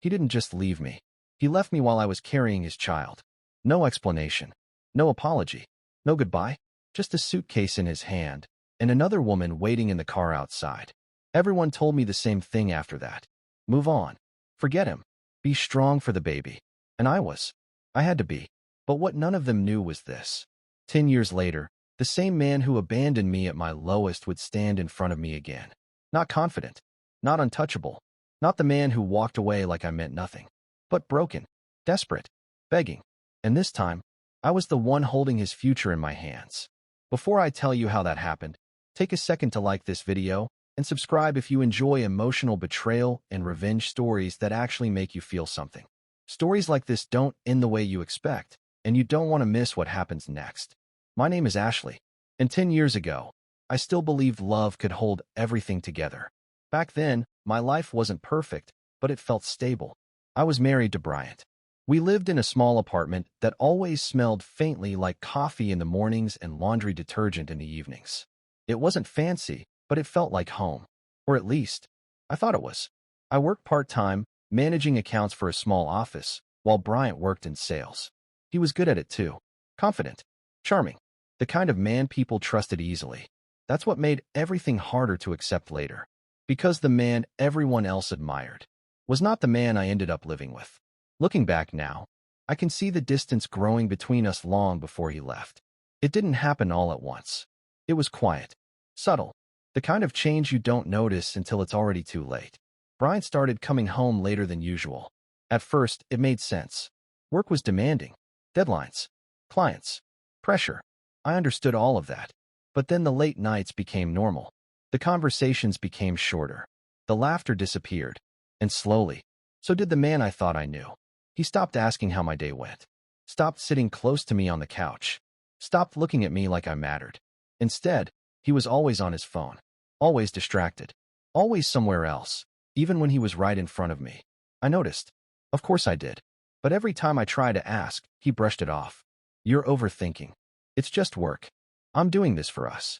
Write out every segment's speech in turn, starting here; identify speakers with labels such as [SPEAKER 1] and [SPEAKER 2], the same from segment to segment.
[SPEAKER 1] He didn't just leave me. He left me while I was carrying his child. No explanation. No apology. No goodbye. Just a suitcase in his hand, and another woman waiting in the car outside. Everyone told me the same thing after that. Move on. Forget him. Be strong for the baby. And I was. I had to be. But what none of them knew was this. 10 years later, the same man who abandoned me at my lowest would stand in front of me again. Not confident. Not untouchable. Not the man who walked away like I meant nothing. But broken. Desperate. Begging. And this time, I was the one holding his future in my hands. Before I tell you how that happened, take a second to like this video and subscribe if you enjoy emotional betrayal and revenge stories that actually make you feel something. Stories like this don't end the way you expect, and you don't want to miss what happens next. My name is Ashley, and 10 years ago, I still believed love could hold everything together. Back then, my life wasn't perfect, but it felt stable. I was married to Bryant. We lived in a small apartment that always smelled faintly like coffee in the mornings and laundry detergent in the evenings. It wasn't fancy, but it felt like home. Or at least, I thought it was. I worked part-time, managing accounts for a small office, while Bryant worked in sales. He was good at it too. Confident. Charming. The kind of man people trusted easily. That's what made everything harder to accept later. Because the man everyone else admired was not the man I ended up living with. Looking back now, I can see the distance growing between us long before he left. It didn't happen all at once. It was quiet. Subtle. The kind of change you don't notice until it's already too late. Bryant started coming home later than usual. At first, it made sense. Work was demanding. Deadlines. Clients. Pressure. I understood all of that. But then the late nights became normal. The conversations became shorter. The laughter disappeared. And slowly, so did the man I thought I knew. He stopped asking how my day went. Stopped sitting close to me on the couch. Stopped looking at me like I mattered. Instead, he was always on his phone. Always distracted. Always somewhere else, even when he was right in front of me. I noticed. Of course I did. But every time I tried to ask, he brushed it off. You're overthinking. It's just work. I'm doing this for us.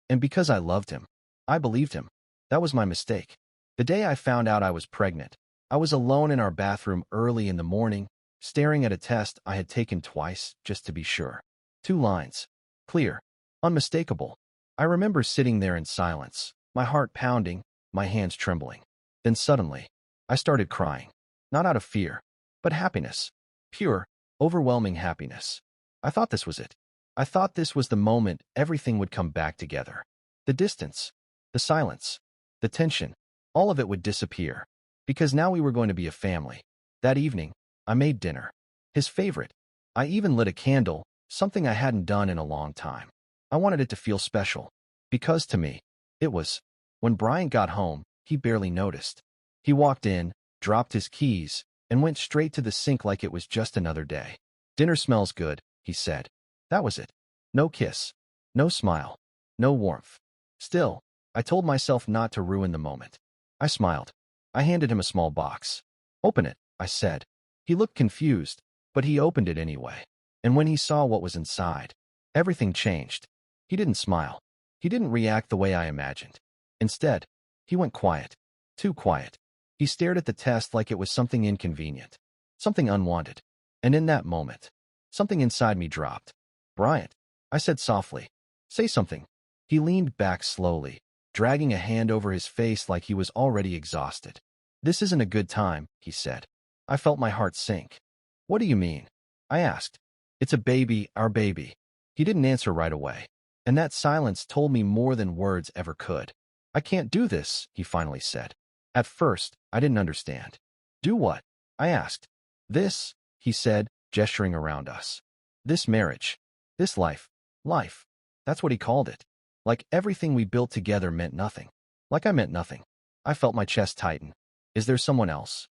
[SPEAKER 1] And because I loved him, I believed him. That was my mistake. The day I found out I was pregnant, I was alone in our bathroom early in the morning, staring at a test I had taken twice, just to be sure. 2 lines. Clear. Unmistakable. I remember sitting there in silence, my heart pounding, my hands trembling. Then suddenly, I started crying. Not out of fear, but happiness. Pure, overwhelming happiness. I thought this was it. I thought this was the moment everything would come back together. The distance, the silence, the tension, all of it would disappear. Because now we were going to be a family. That evening, I made dinner. His favorite. I even lit a candle, something I hadn't done in a long time. I wanted it to feel special. Because to me, it was. When Bryant got home, he barely noticed. He walked in, dropped his keys, and went straight to the sink like it was just another day. Dinner smells good, he said. That was it. No kiss. No smile. No warmth. Still, I told myself not to ruin the moment. I smiled. I handed him a small box. Open it, I said. He looked confused, but he opened it anyway. And when he saw what was inside, everything changed. He didn't smile. He didn't react the way I imagined. Instead, he went quiet. Too quiet. He stared at the test like it was something inconvenient. Something unwanted. And in that moment, something inside me dropped. Bryant, I said softly. Say something. He leaned back slowly, dragging a hand over his face like he was already exhausted. This isn't a good time, he said. I felt my heart sink. What do you mean? I asked. It's a baby, our baby. He didn't answer right away. And that silence told me more than words ever could. I can't do this, he finally said. At first, I didn't understand. Do what? I asked. This, he said, gesturing around us. This marriage. This life. Life. That's what he called it. Like everything we built together meant nothing. Like I meant nothing. I felt my chest tighten. Is there someone else?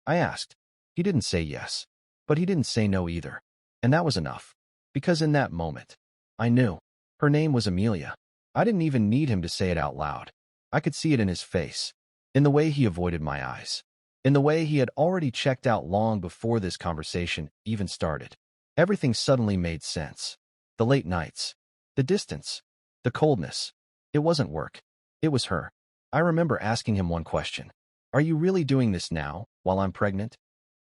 [SPEAKER 1] I asked. He didn't say yes. But he didn't say no either. And that was enough. Because in that moment, I knew. Her name was Amelia. I didn't even need him to say it out loud. I could see it in his face. In the way he avoided my eyes. In the way he had already checked out long before this conversation even started. Everything suddenly made sense. The late nights. The distance. The coldness. It wasn't work. It was her. I remember asking him one question. Are you really doing this now, while I'm pregnant?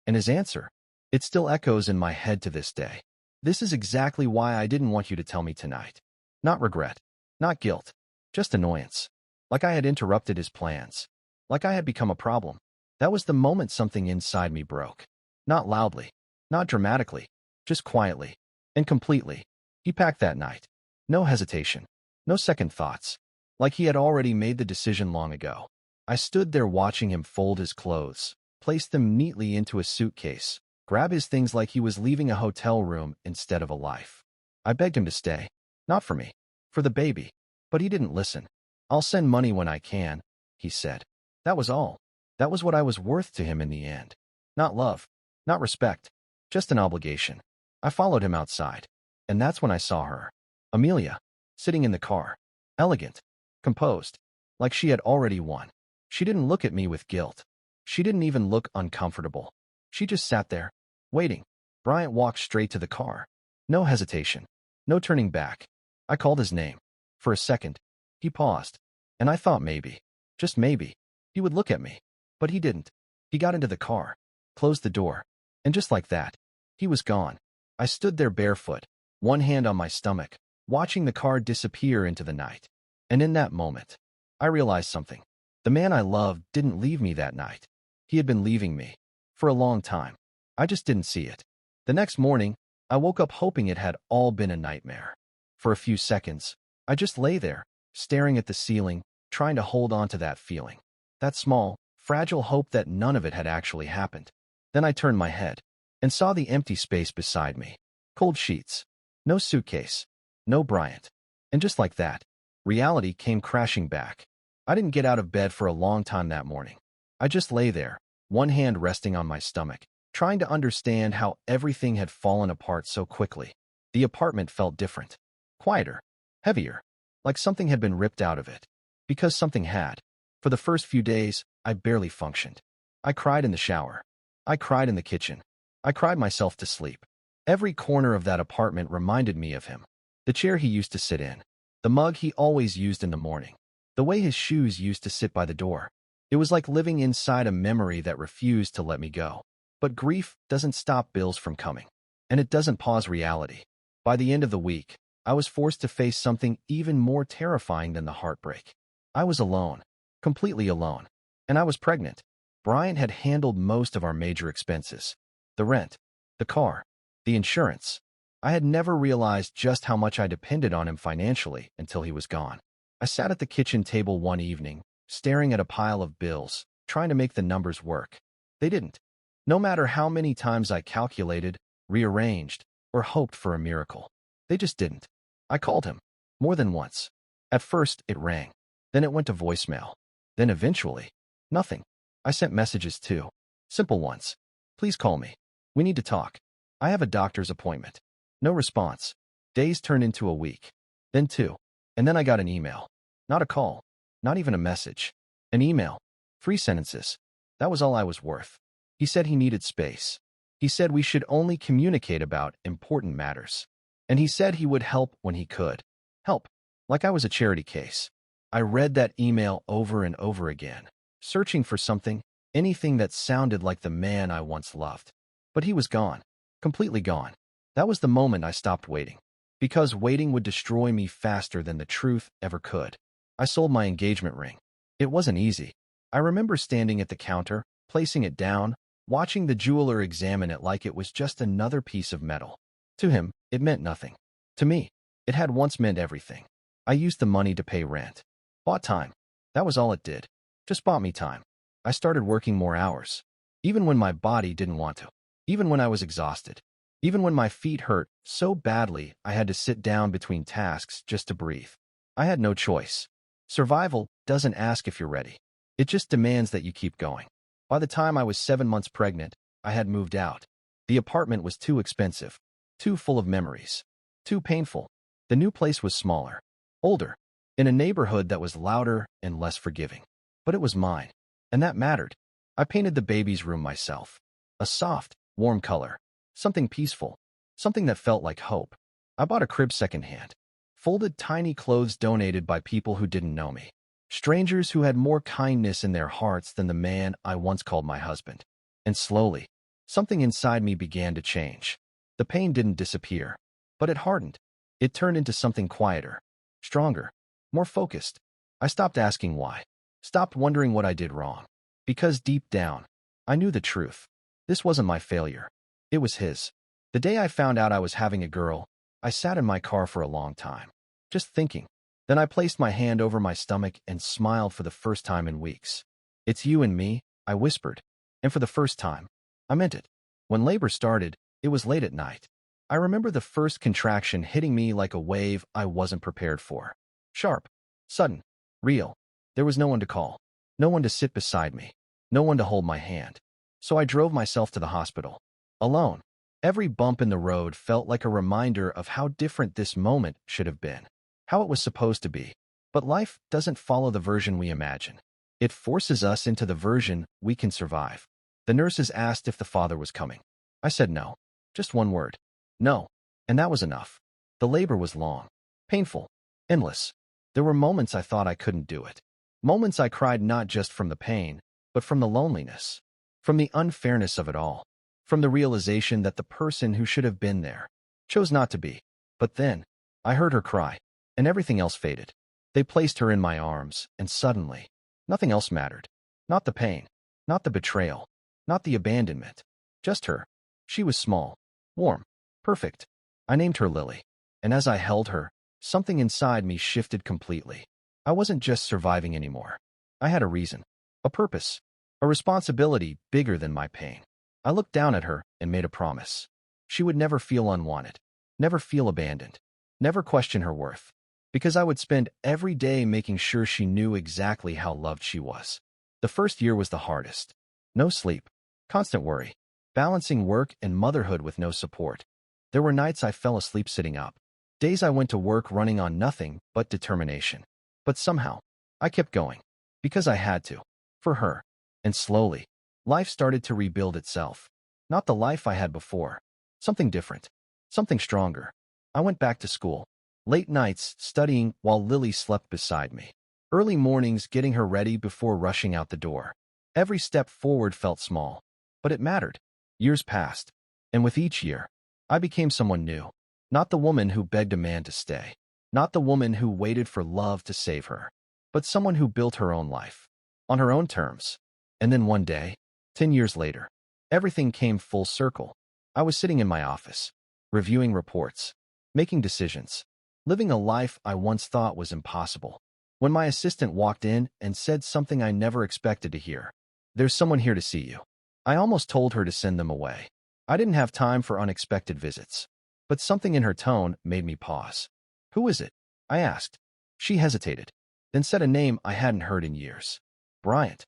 [SPEAKER 1] And his answer, it still echoes in my head to this day. This is exactly why I didn't want you to tell me tonight. Not regret, not guilt, just annoyance. Like I had interrupted his plans. Like I had become a problem. That was the moment something inside me broke. Not loudly, not dramatically, just quietly and completely. He packed that night. No hesitation, no second thoughts. Like he had already made the decision long ago. I stood there watching him fold his clothes, place them neatly into a suitcase, grab his things like he was leaving a hotel room instead of a life. I begged him to stay. Not for me, for the baby. But he didn't listen. I'll send money when I can, he said. That was all. That was what I was worth to him in the end. Not love, not respect, just an obligation. I followed him outside, and that's when I saw her. Amelia, sitting in the car. Elegant, composed, like she had already won. She didn't look at me with guilt. She didn't even look uncomfortable. She just sat there, waiting. Bryant walked straight to the car. No hesitation, no turning back. I called his name. For a second, he paused, and I thought maybe, just maybe, he would look at me. But he didn't. He got into the car, closed the door, and just like that, he was gone. I stood there barefoot, one hand on my stomach, watching the car disappear into the night. And in that moment, I realized something. The man I loved didn't leave me that night. He had been leaving me. For a long time. I just didn't see it. The next morning, I woke up hoping it had all been a nightmare. For a few seconds, I just lay there, staring at the ceiling, trying to hold on to that feeling. That small, fragile hope that none of it had actually happened. Then I turned my head and saw the empty space beside me. Cold sheets. No suitcase. No Bryant. And just like that, reality came crashing back. I didn't get out of bed for a long time that morning. I just lay there, one hand resting on my stomach, trying to understand how everything had fallen apart so quickly. The apartment felt different. Quieter. Heavier. Like something had been ripped out of it. Because something had. For the first few days, I barely functioned. I cried in the shower. I cried in the kitchen. I cried myself to sleep. Every corner of that apartment reminded me of him. The chair he used to sit in. The mug he always used in the morning. The way his shoes used to sit by the door. It was like living inside a memory that refused to let me go. But grief doesn't stop bills from coming. And it doesn't pause reality. By the end of the week, I was forced to face something even more terrifying than the heartbreak. I was alone. Completely alone. And I was pregnant. Bryant had handled most of our major expenses. The rent. The car. The insurance. I had never realized just how much I depended on him financially until he was gone. I sat at the kitchen table one evening, staring at a pile of bills, trying to make the numbers work. They didn't. No matter how many times I calculated, rearranged, or hoped for a miracle. They just didn't. I called him. More than once. At first, it rang. Then it went to voicemail. Then eventually, nothing. I sent messages too. Simple ones. Please call me. We need to talk. I have a doctor's appointment. No response. Days turned into a week. Then two. And then I got an email. Not a call. Not even a message. An email. 3 sentences. That was all I was worth. He said he needed space. He said we should only communicate about important matters. And he said he would help when he could. Help. Like I was a charity case. I read that email over and over again, searching for something, anything that sounded like the man I once loved. But he was gone. Completely gone. That was the moment I stopped waiting. Because waiting would destroy me faster than the truth ever could. I sold my engagement ring. It wasn't easy. I remember standing at the counter, placing it down, watching the jeweler examine it like it was just another piece of metal. To him, it meant nothing. To me, it had once meant everything. I used the money to pay rent. Bought time. That was all it did. Just bought me time. I started working more hours. Even when my body didn't want to. Even when I was exhausted. Even when my feet hurt so badly I had to sit down between tasks just to breathe. I had no choice. Survival doesn't ask if you're ready. It just demands that you keep going. By the time I was 7 months pregnant, I had moved out. The apartment was too expensive. Too full of memories. Too painful. The new place was smaller. Older. In a neighborhood that was louder and less forgiving. But it was mine. And that mattered. I painted the baby's room myself. A soft, warm color. Something peaceful. Something that felt like hope. I bought a crib secondhand. Folded tiny clothes donated by people who didn't know me. Strangers who had more kindness in their hearts than the man I once called my husband. And slowly, something inside me began to change. The pain didn't disappear, but it hardened. It turned into something quieter, stronger, more focused. I stopped asking why, stopped wondering what I did wrong. Because deep down, I knew the truth. This wasn't my failure. It was his. The day I found out I was having a girl, I sat in my car for a long time, just thinking. Then I placed my hand over my stomach and smiled for the first time in weeks. "It's you and me," I whispered. And for the first time, I meant it. When labor started, it was late at night. I remember the first contraction hitting me like a wave I wasn't prepared for. Sharp, sudden, real. There was no one to call, no one to sit beside me, no one to hold my hand. So I drove myself to the hospital, alone. Every bump in the road felt like a reminder of how different this moment should have been, how it was supposed to be. But life doesn't follow the version we imagine. It forces us into the version we can survive. The nurses asked if the father was coming. I said no. Just one word. No. And that was enough. The labor was long, painful, endless. There were moments I thought I couldn't do it. Moments I cried not just from the pain, but from the loneliness, from the unfairness of it all, from the realization that the person who should have been there chose not to be. But then, I heard her cry, and everything else faded. They placed her in my arms, and suddenly, nothing else mattered. Not the pain, not the betrayal, not the abandonment. Just her. She was small, warm, perfect. I named her Lily, and as I held her, something inside me shifted completely. I wasn't just surviving anymore. I had a reason, a purpose, a responsibility bigger than my pain. I looked down at her and made a promise. She would never feel unwanted, never feel abandoned, never question her worth, because I would spend every day making sure she knew exactly how loved she was. The first year was the hardest. No sleep, constant worry, balancing work and motherhood with no support. There were nights I fell asleep sitting up, days I went to work running on nothing but determination. But somehow, I kept going, because I had to, for her. And slowly, life started to rebuild itself. Not the life I had before. Something different. Something stronger. I went back to school. Late nights studying while Lily slept beside me. Early mornings getting her ready before rushing out the door. Every step forward felt small, but it mattered. Years passed, and with each year, I became someone new. Not the woman who begged a man to stay. Not the woman who waited for love to save her. But someone who built her own life. On her own terms. And then one day, 10 years later, everything came full circle. I was sitting in my office, reviewing reports, making decisions, living a life I once thought was impossible, when my assistant walked in and said something I never expected to hear. "There's someone here to see you." I almost told her to send them away. I didn't have time for unexpected visits. But something in her tone made me pause. "Who is it?" I asked. She hesitated, then said a name I hadn't heard in years. "Bryant."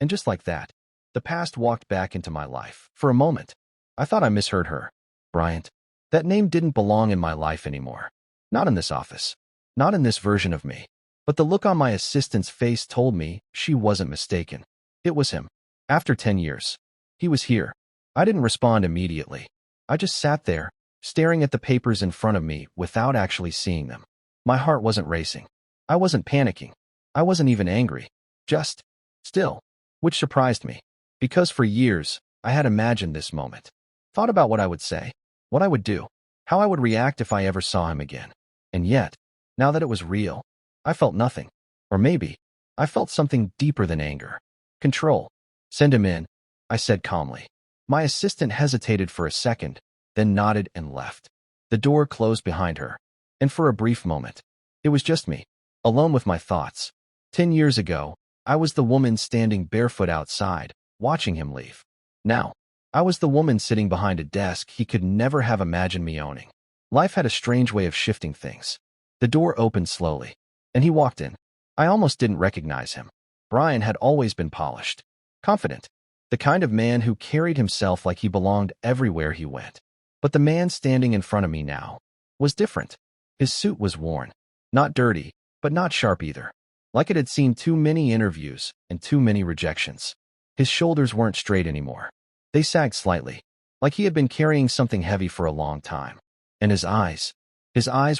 [SPEAKER 1] And just like that, the past walked back into my life. For a moment, I thought I misheard her. Bryant. That name didn't belong in my life anymore. Not in this office. Not in this version of me. But the look on my assistant's face told me she wasn't mistaken. It was him. After 10 years. He was here. I didn't respond immediately. I just sat there, staring at the papers in front of me without actually seeing them. My heart wasn't racing. I wasn't panicking. I wasn't even angry. Just still. Which surprised me. Because for years, I had imagined this moment. Thought about what I would say, what I would do, how I would react if I ever saw him again. And yet, now that it was real, I felt nothing. Or maybe, I felt something deeper than anger. Control. "Send him in," I said calmly. My assistant hesitated for a second, then nodded and left. The door closed behind her. And for a brief moment, it was just me, alone with my thoughts. 10 years ago, I was the woman standing barefoot outside, watching him leave. Now, I was the woman sitting behind a desk he could never have imagined me owning. Life had a strange way of shifting things. The door opened slowly, and he walked in. I almost didn't recognize him. Brian had always been polished, confident, the kind of man who carried himself like he belonged everywhere he went. But the man standing in front of me now was different. His suit was worn, not dirty, but not sharp either. Like it had seen too many interviews and too many rejections. His shoulders weren't straight anymore. They sagged slightly, like he had been carrying something heavy for a long time. And his eyes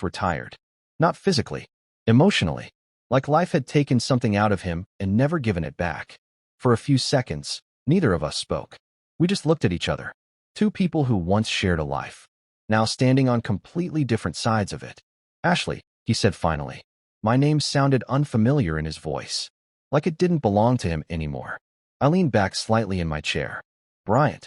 [SPEAKER 1] were tired. Not physically, emotionally. Like life had taken something out of him and never given it back. For a few seconds, neither of us spoke. We just looked at each other. Two people who once shared a life, now standing on completely different sides of it. Ashley, he said finally. My name sounded unfamiliar in his voice, like it didn't belong to him anymore. I leaned back slightly in my chair. Bryant.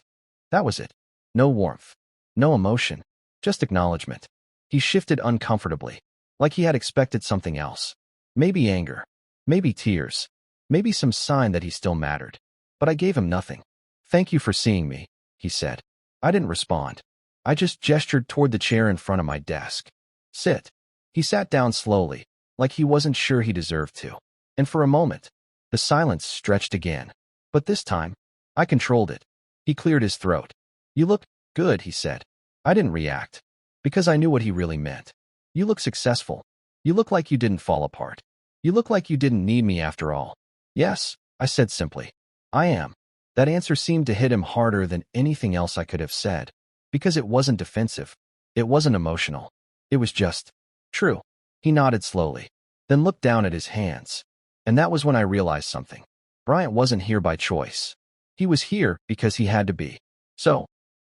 [SPEAKER 1] That was it. No warmth. No emotion. Just acknowledgement. He shifted uncomfortably, like he had expected something else. Maybe anger. Maybe tears. Maybe some sign that he still mattered. But I gave him nothing. Thank you for seeing me, he said. I didn't respond. I just gestured toward the chair in front of my desk. Sit. He sat down slowly, like he wasn't sure he deserved to. And for a moment, the silence stretched again. But this time, I controlled it. He cleared his throat. You look good, he said. I didn't react, because I knew what he really meant. You look successful. You look like you didn't fall apart. You look like you didn't need me after all. Yes, I said simply. I am. That answer seemed to hit him harder than anything else I could have said, because it wasn't defensive. It wasn't emotional. It was just true. He nodded slowly, then looked down at his hands. And that was when I realized something. Bryant wasn't here by choice. He was here because he had to be. So,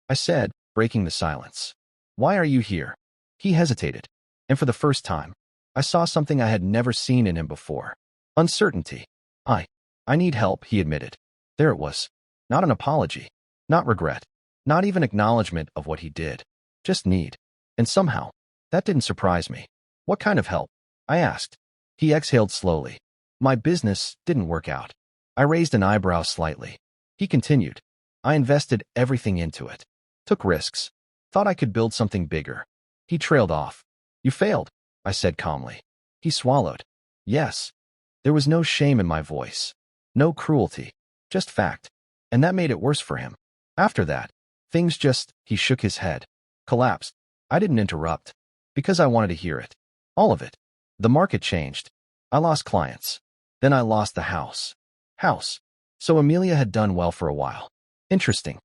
[SPEAKER 1] I said, breaking the silence. Why are you here? He hesitated. And for the first time, I saw something I had never seen in him before. Uncertainty. I need help, he admitted. There it was. Not an apology. Not regret. Not even acknowledgement of what he did. Just need. And somehow, that didn't surprise me. What kind of help? I asked. He exhaled slowly. My business didn't work out. I raised an eyebrow slightly. He continued. I invested everything into it. Took risks. Thought I could build something bigger. He trailed off. You failed, I said calmly. He swallowed. Yes. There was no shame in my voice. No cruelty. Just fact. And that made it worse for him. After that, things just, he shook his head, collapsed. I didn't interrupt, because I wanted to hear it. All of it. The market changed. I lost clients. Then I lost the house. So Amelia had done well for a while. Interesting.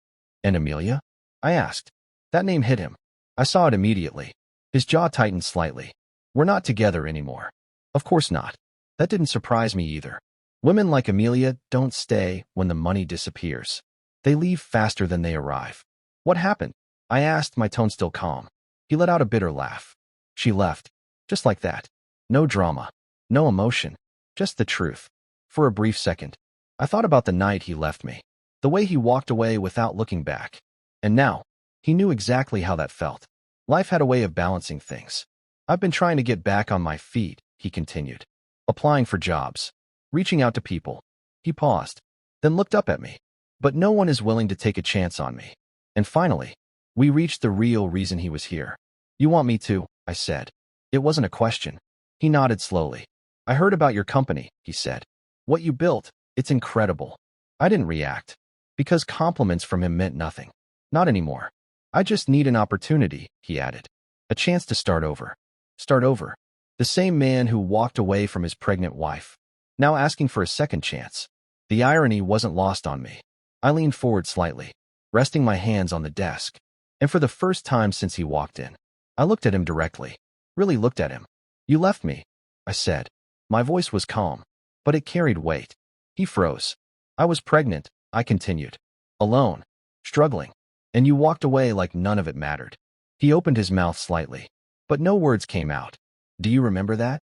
[SPEAKER 1] And Amelia? I asked. That name hit him. I saw it immediately. His jaw tightened slightly. We're not together anymore. Of course not. That didn't surprise me either. Women like Amelia don't stay when the money disappears. They leave faster than they arrive. What happened? I asked, my tone still calm. He let out a bitter laugh. She left. Just like that. No drama. No emotion. Just the truth. For a brief second, I thought about the night he left me. The way he walked away without looking back. And now, he knew exactly how that felt. Life had a way of balancing things. I've been trying to get back on my feet, he continued. Applying for jobs. Reaching out to people. He paused, then looked up at me. But no one is willing to take a chance on me. And finally, we reached the real reason he was here. You want me to, I said. It wasn't a question. He nodded slowly. I heard about your company, he said. What you built, it's incredible. I didn't react, because compliments from him meant nothing. Not anymore. I just need an opportunity, he added. A chance to start over. Start over. The same man who walked away from his pregnant wife. Now asking for a second chance. The irony wasn't lost on me. I leaned forward slightly, resting my hands on the desk. And for the first time since he walked in, I looked at him directly. Really looked at him. You left me, I said. My voice was calm, but it carried weight. He froze. I was pregnant, I continued. Alone. Struggling. And you walked away like none of it mattered. He opened his mouth slightly, but no words came out. Do you remember that?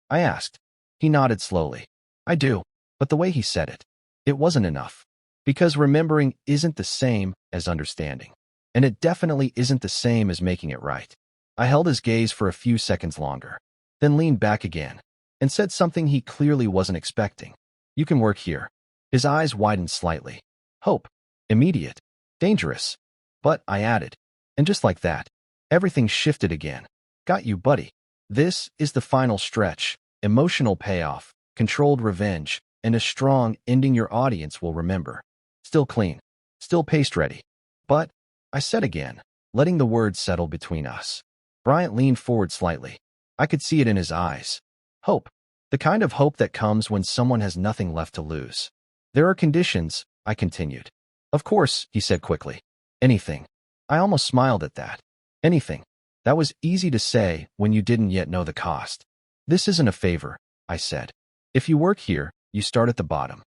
[SPEAKER 1] I asked. He nodded slowly. I do, but the way he said it, it wasn't enough. Because remembering isn't the same as understanding. And it definitely isn't the same as making it right. I held his gaze for a few seconds longer, then leaned back again, and said something he clearly wasn't expecting. You can work here. His eyes widened slightly. Hope. Immediate. Dangerous. But, I added. And just like that, everything shifted again. Got you, buddy. This is the final stretch. Emotional payoff. Controlled revenge. And a strong ending your audience will remember. Still clean. Still paste ready. But, I said again, letting the words settle between us. Bryant leaned forward slightly. I could see it in his eyes. Hope. The kind of hope that comes when someone has nothing left to lose. There are conditions, I continued. Of course, he said quickly. Anything. I almost smiled at that. Anything. That was easy to say when you didn't yet know the cost. This isn't a favor. I said. If you work here, you start at the bottom.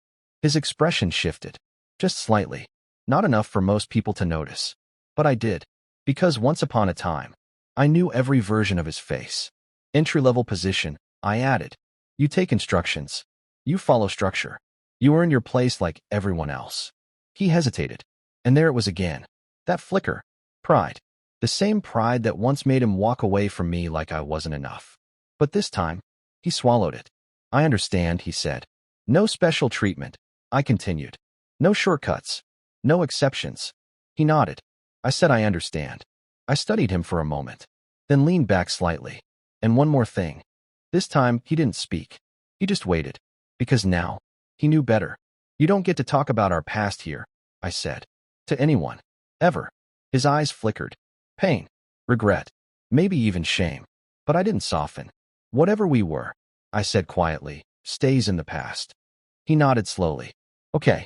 [SPEAKER 1] His expression shifted. Just slightly. Not enough for most people to notice. But I did. Because once upon a time, I knew every version of his face. Entry-level position, I added. You take instructions. You follow structure. You earn your place like everyone else. He hesitated. And there it was again. That flicker. Pride. The same pride that once made him walk away from me like I wasn't enough. But this time, he swallowed it. I understand, he said. No special treatment. I continued. No shortcuts. No exceptions. He nodded. I said I understand. I studied him for a moment, then leaned back slightly. And one more thing. This time, he didn't speak. He just waited. Because now, he knew better. You don't get to talk about our past here, I said. To anyone. Ever. His eyes flickered. Pain. Regret. Maybe even shame. But I didn't soften. Whatever we were, I said quietly, stays in the past. He nodded slowly. Okay.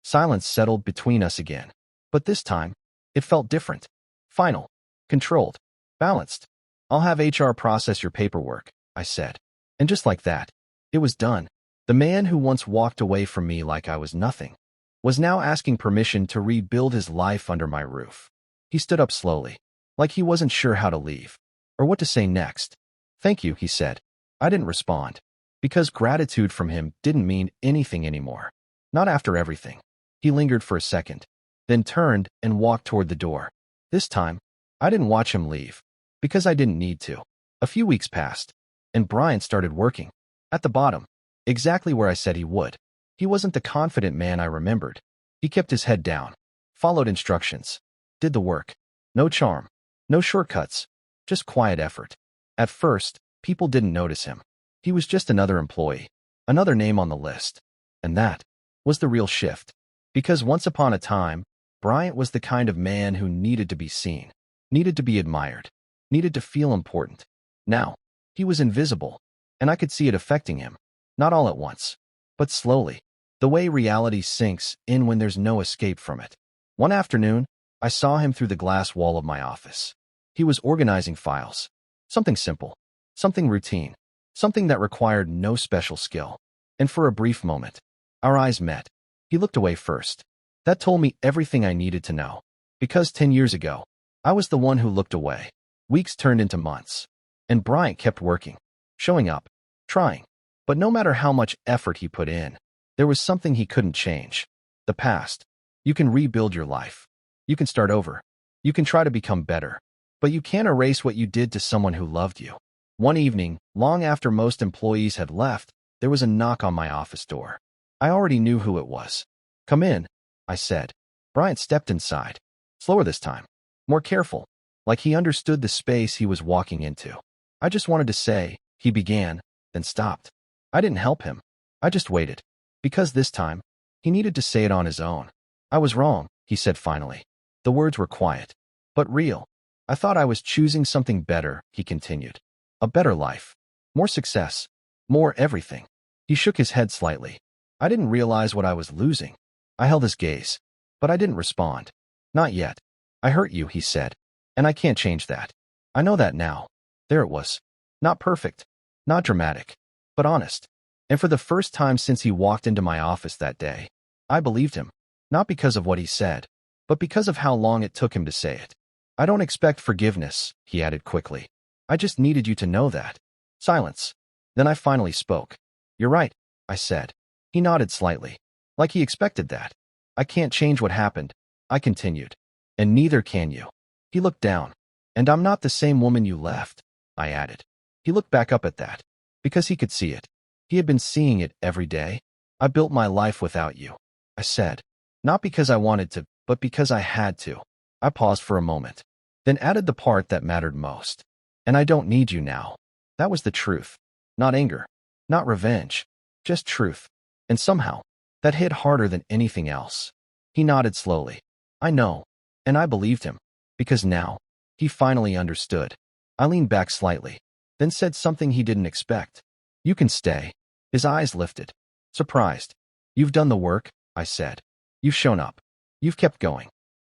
[SPEAKER 1] Silence settled between us again. But this time, it felt different. Final. Controlled. Balanced. I'll have HR process your paperwork, I said. And just like that, it was done. The man who once walked away from me like I was nothing was now asking permission to rebuild his life under my roof. He stood up slowly, like he wasn't sure how to leave, or what to say next. Thank you, he said. I didn't respond, because gratitude from him didn't mean anything anymore. Not after everything. He lingered for a second, then turned and walked toward the door. This time, I didn't watch him leave, because I didn't need to. A few weeks passed, and Bryant started working. At the bottom, exactly where I said he would. He wasn't the confident man I remembered. He kept his head down, followed instructions, did the work. No charm, no shortcuts, just quiet effort. At first, people didn't notice him. He was just another employee, another name on the list. And that was the real shift. Because once upon a time, Bryant was the kind of man who needed to be seen, needed to be admired, needed to feel important. Now, he was invisible, and I could see it affecting him. Not all at once, but slowly, the way reality sinks in when there's no escape from it. One afternoon, I saw him through the glass wall of my office. He was organizing files. Something simple, something routine, something that required no special skill. And for a brief moment, our eyes met. He looked away first. That told me everything I needed to know. Because 10 years ago, I was the one who looked away. Weeks turned into months. And Bryant kept working, showing up, trying. But no matter how much effort he put in, there was something he couldn't change. The past. You can rebuild your life. You can start over. You can try to become better. But you can't erase what you did to someone who loved you. One evening, long after most employees had left, there was a knock on my office door. I already knew who it was. Come in, I said. Bryant stepped inside. Slower this time. More careful. Like he understood the space he was walking into. I just wanted to say, he began, then stopped. I didn't help him. I just waited. Because this time, he needed to say it on his own. I was wrong, he said finally. The words were quiet, but real. I thought I was choosing something better, he continued. A better life. More success. More everything. He shook his head slightly. I didn't realize what I was losing. I held his gaze, but I didn't respond. Not yet. I hurt you, he said. And I can't change that. I know that now. There it was. Not perfect. Not dramatic. But honest. And for the first time since he walked into my office that day, I believed him. Not because of what he said, but because of how long it took him to say it. I don't expect forgiveness, he added quickly. I just needed you to know that. Silence. Then I finally spoke. You're right, I said. He nodded slightly, like he expected that. I can't change what happened, I continued. And neither can you. He looked down. And I'm not the same woman you left, I added. He looked back up at that, because he could see it. He had been seeing it every day. I built my life without you, I said. Not because I wanted to, but because I had to. I paused for a moment, then added the part that mattered most. And I don't need you now. That was the truth. Not anger, not revenge, just truth. And somehow, that hit harder than anything else. He nodded slowly. I know. And I believed him. Because now, he finally understood. I leaned back slightly, then said something he didn't expect. You can stay. His eyes lifted. Surprised. You've done the work, I said. You've shown up. You've kept going.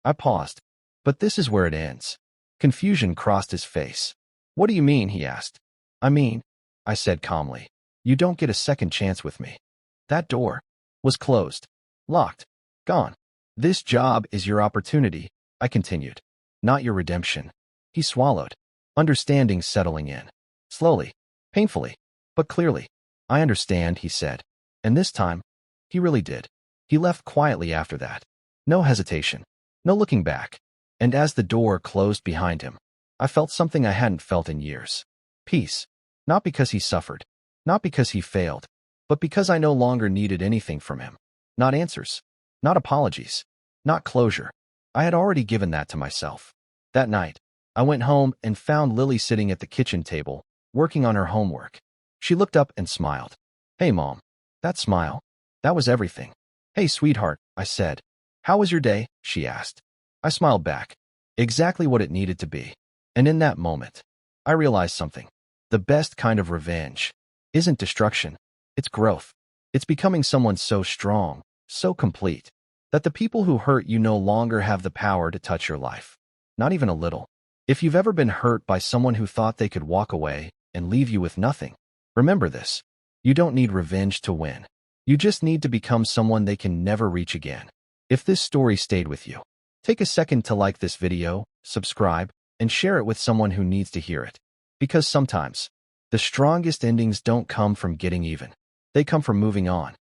[SPEAKER 1] I paused. But this is where it ends. Confusion crossed his face. What do you mean, he asked. I mean, I said calmly. You don't get a second chance with me. That door was closed, locked, gone. This job is your opportunity, I continued, not your redemption. He swallowed, understanding settling in. Slowly, painfully, but clearly. I understand, he said. And this time, he really did. He left quietly after that. No hesitation, no looking back. And as the door closed behind him, I felt something I hadn't felt in years. Peace. Not because he suffered, not because he failed, but because I no longer needed anything from him. Not answers, not apologies, not closure. I had already given that to myself. That night, I went home and found Lily sitting at the kitchen table, working on her homework. She looked up and smiled. Hey, Mom. That smile. That was everything. Hey, sweetheart, I said. How was your day? She asked. I smiled back. Exactly what it needed to be. And in that moment, I realized something. The best kind of revenge isn't destruction. It's growth. It's becoming someone so strong, so complete, that the people who hurt you no longer have the power to touch your life. Not even a little. If you've ever been hurt by someone who thought they could walk away and leave you with nothing, remember this. You don't need revenge to win. You just need to become someone they can never reach again. If this story stayed with you, take a second to like this video, subscribe, and share it with someone who needs to hear it. Because sometimes, the strongest endings don't come from getting even. They come from moving on.